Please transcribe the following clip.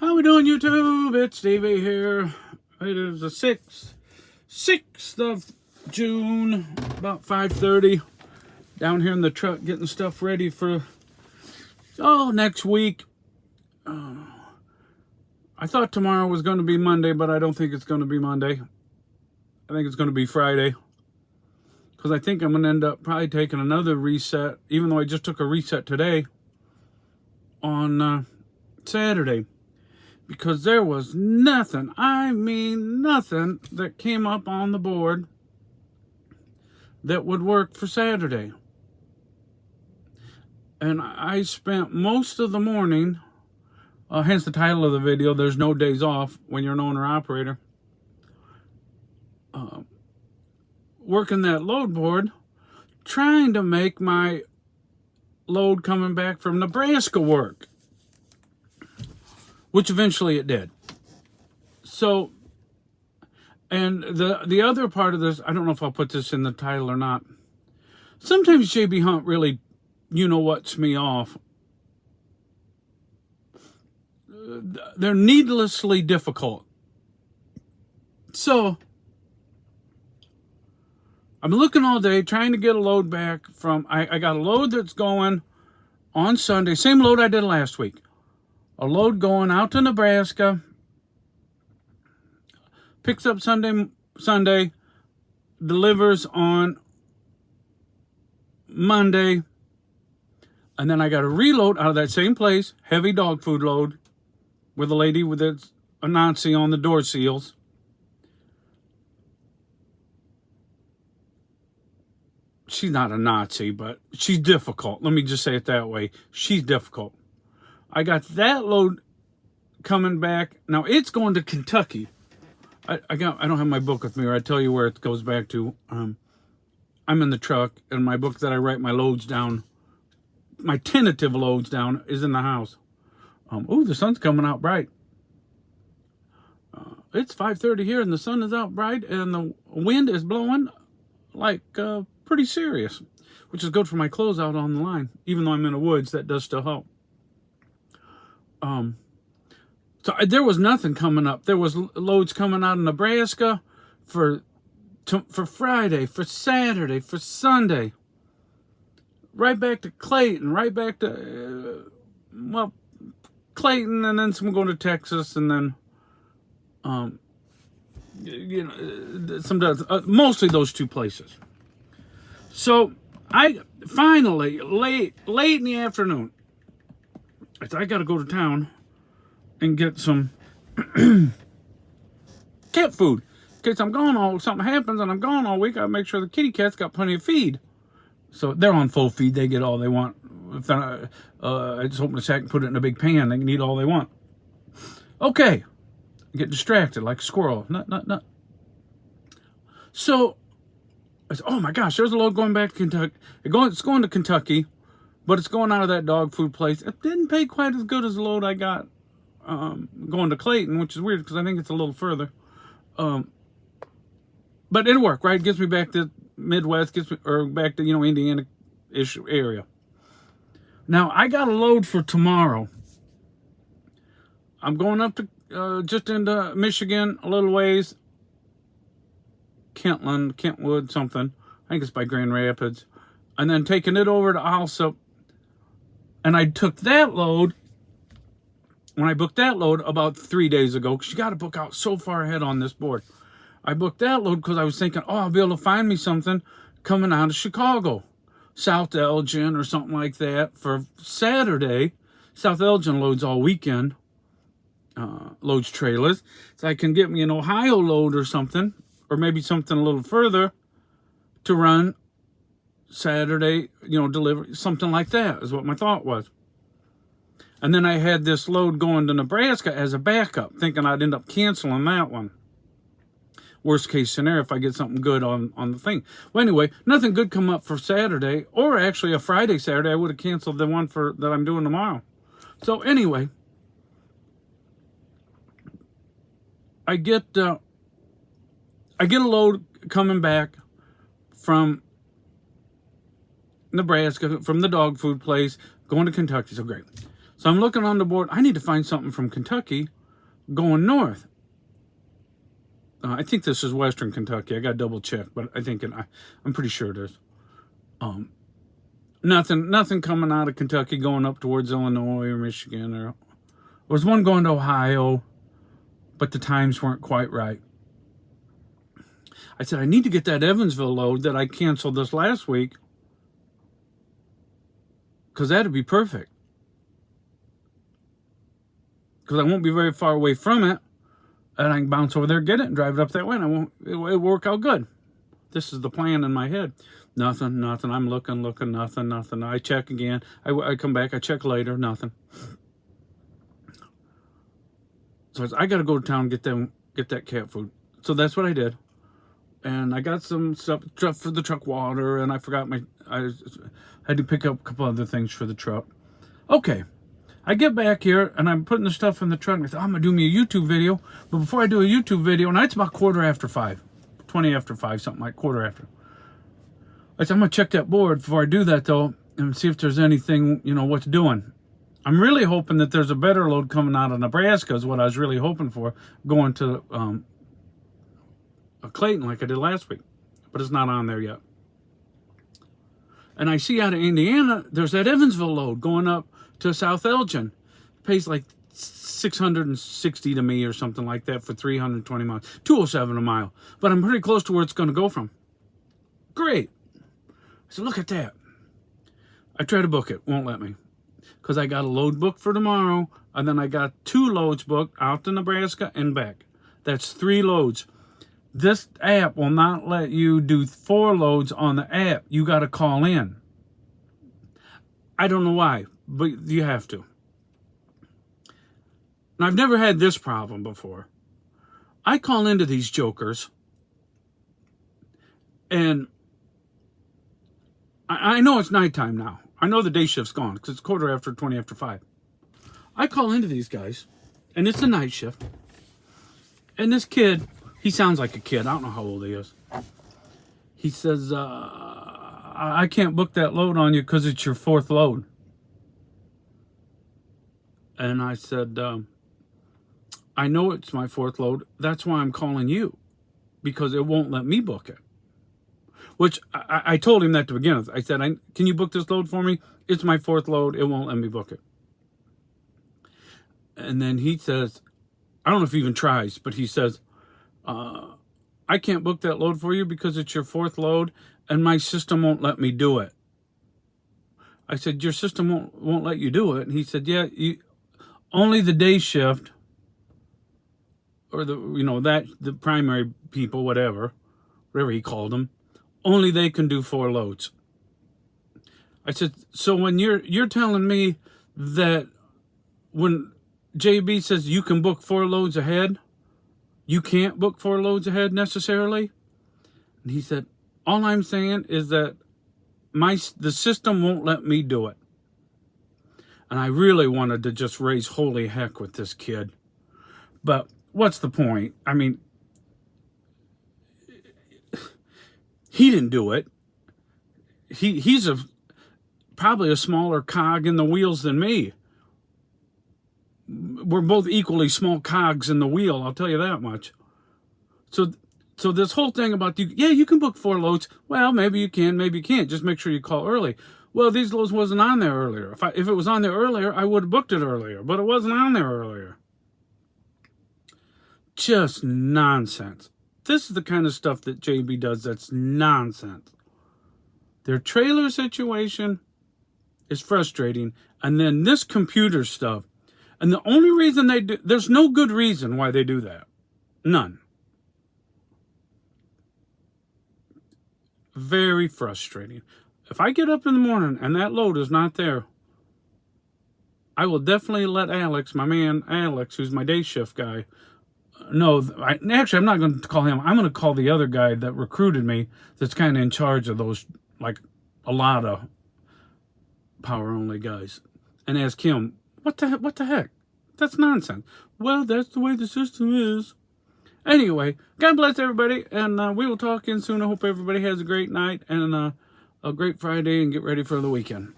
How we doing, YouTube? It's Stevie here. It is the 6th of June, about 5:30. Down here in the truck getting stuff ready for, next week. I thought tomorrow was going to be Monday, but I don't think it's going to be Monday. I think it's going to be Friday. Because I think I'm going to end up probably taking another reset, even though I just took a reset today on Saturday. Because there was nothing, I mean nothing, that came up on the board that would work for Saturday. And I spent most of the morning, hence the title of the video, There's No Days Off When You're an Owner-Operator, working that load board, trying to make my load coming back from Nebraska work. Which eventually it did. So, and the other part of this, I don't know if I'll put this in the title or not. Sometimes JB Hunt really, what's me off. They're needlessly difficult. So, I'm looking all day trying to get a load back from, I got a load that's going on Sunday, same load I did last week. A load going out to Nebraska, picks up Sunday, delivers on Monday, and then I got to reload out of that same place, heavy dog food load, with a lady with a Nazi on the door seals. She's not a Nazi, but she's difficult. Let me just say it that way. She's difficult. I got that load coming back. Now it's going to Kentucky. I don't have my book with me, or I tell you where it goes back to. I'm in the truck, and my book that I write my loads down, my tentative loads down, is in the house. The sun's coming out bright. It's 5:30 here, and the sun is out bright, and the wind is blowing like pretty serious, which is good for my clothes out on the line. Even though I'm in the woods, that does still help. So there was nothing coming up. There was loads coming out of Nebraska for Friday, for Saturday, for Sunday. Right back to Clayton, right back to, Clayton, and then some going to Texas, and then, mostly those two places. So I finally, late in the afternoon, I got to go to town and get some cat food. In case I'm gone something happens and I'm gone all week, I make sure the kitty cats got plenty of feed. So they're on full feed. They get all they want. If they're not, I just open the sack and put it in a big pan. They can eat all they want. Okay. I get distracted like a squirrel. Nut. So, I said, oh my gosh, there's a load going back to Kentucky. It's going to Kentucky. But it's going out of that dog food place. It didn't pay quite as good as the load I got going to Clayton, which is weird because I think it's a little further. But it'll work, right? It gets me back to Midwest, or back to, Indiana-ish area. Now, I got a load for tomorrow. I'm going up to just into Michigan a little ways. Kentwood, something. I think it's by Grand Rapids. And then taking it over to Alsop. And I took that load, when I booked that load about 3 days ago, because you got to book out so far ahead on this board. I booked that load because I was thinking, I'll be able to find me something coming out of Chicago. South Elgin or something like that for Saturday. South Elgin loads all weekend. Loads trailers. So I can get me an Ohio load or something, or maybe something a little further to run Saturday, delivery, something like that is what my thought was. And then I had this load going to Nebraska as a backup, thinking I'd end up canceling that one. Worst case scenario if I get something good on the thing. Well, anyway, nothing good come up for Saturday, or actually a Friday, Saturday. I would have canceled the one that I'm doing tomorrow. So anyway, I get a load coming back from Nebraska, from the dog food place, going to Kentucky. So great. So I'm looking on the board. I need to find something from Kentucky going north. I think this is Western Kentucky. I got to double check, but I'm pretty sure it is. Nothing coming out of Kentucky going up towards Illinois or Michigan. There was one going to Ohio, but the times weren't quite right. I said, I need to get that Evansville load that I canceled this last week, because that'd be perfect. Because I won't be very far away from it, and I can bounce over there, get it, and drive it up that way, and it'll work out good. This is the plan in my head. Nothing. I'm looking, nothing. I check again. I come back, I check later, nothing. So I got to go to town and get that cat food. So that's what I did. And I got some stuff for the truck water, and I had to pick up a couple other things for the truck. Okay. I get back here, and I'm putting the stuff in the truck, and I thought, I'm going to do me a YouTube video. But before I do a YouTube video, and it's about 5:15, 20 after 5, something like 5:15. I said, I'm going to check that board before I do that, though, and see if there's anything, what's doing. I'm really hoping that there's a better load coming out of Nebraska is what I was really hoping for, going to Clayton like I did last week. But it's not on there yet. And I see out of Indiana, there's that Evansville load going up to South Elgin. It pays like $660 to me or something like that for 320 miles. $207 a mile. But I'm pretty close to where it's going to go from. Great. I said, look at that. I try to book it. Won't let me. Because I got a load booked for tomorrow, and then I got 2 loads booked out to Nebraska and back. That's 3 loads. This app will not let you do 4 loads on the app. You got to call in. I don't know why, but you have to. And I've never had this problem before. I call into these jokers, and I know it's nighttime now. I know the day shift's gone because it's 20 after 5. I call into these guys, and it's a night shift. And this kid, he sounds like a kid. I don't know how old he is. He says, I can't book that load on you because it's your 4th load. And I said, I know it's my 4th load. That's why I'm calling you, because it won't let me book it. Which I told him that to begin with. I said, can you book this load for me? It's my 4th load. It won't let me book it. And then he says, I don't know if he even tries, but he says, I can't book that load for you because it's your 4th load and my system won't let me do it. I said, your system won't let you do it. And he said, yeah, only the day shift or the primary people, whatever he called them, only they can do 4 loads. I said, so when you're telling me that when JB says you can book 4 loads ahead, you can't book 4 loads ahead necessarily? And he said, all I'm saying is that the system won't let me do it. And I really wanted to just raise holy heck with this kid. But what's the point? I mean, he didn't do it. He's probably a smaller cog in the wheels than me. We're both equally small cogs in the wheel, I'll tell you that much. So this whole thing about, you can book 4 loads. Well, maybe you can, maybe you can't. Just make sure you call early. Well, these loads wasn't on there earlier. If it was on there earlier, I would have booked it earlier. But it wasn't on there earlier. Just nonsense. This is the kind of stuff that JB does that's nonsense. Their trailer situation is frustrating. And then this computer stuff. And the only reason there's no good reason why they do that. None. Very frustrating. If I get up in the morning and that load is not there, I will definitely let Alex, my man Alex, who's my day shift guy, know. Actually, I'm not going to call him. I'm going to call the other guy that recruited me that's kind of in charge of those, like a lot of power-only guys, and ask him, what the heck? That's nonsense. Well, that's the way the system is. Anyway, God bless everybody, and we will talk again soon. I hope everybody has a great night and a great Friday and get ready for the weekend.